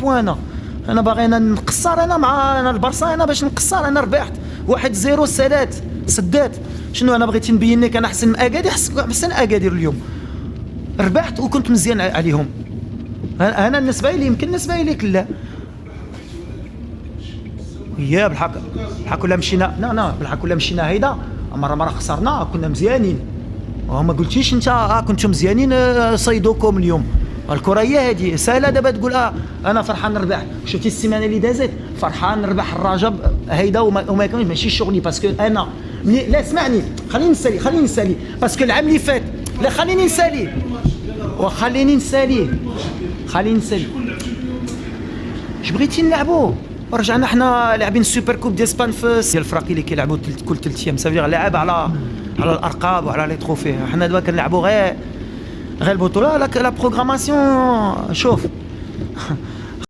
بوان. انا باغي انا نقصر، انا مع انا البرصا، انا باش نقصر انا ربحت 1-0 سدات. شنو انا بغيت نبين لك انا احسن من اكادير، احسن اكادير اليوم ربحت وكنت مزيان عليهم. انا بالنسبه لي يمكن، بالنسبه لك لا. يا بالحق ولا مشينا، لا بالحق ولا مشينا هيدا مره خسرنا كنا مزيانين. وما قلتيش انت كنتم مزيانين صيدوكم اليوم. الكره هي هذه سهله دابا تقول انا فرحان نربح. شفتي السيمانه اللي دازت فرحان نربح الرجب هيدا وما كانش ماشي شغلي باسكو انا لا اسمعني خليني نسالي باسكو العام اللي فات لا خليني نسالي اش بغيتي نلعبوا. ورجعنا حنا لاعبين السوبر كوب ديال اسبان في ديال الفرق اللي كيلعبوا كل 3 ايام. سافيغ لعب على الارقام وعلى لي تروفي. حنا دابا كنلعبوا غير البطوله. لا بروغراماسيون شوف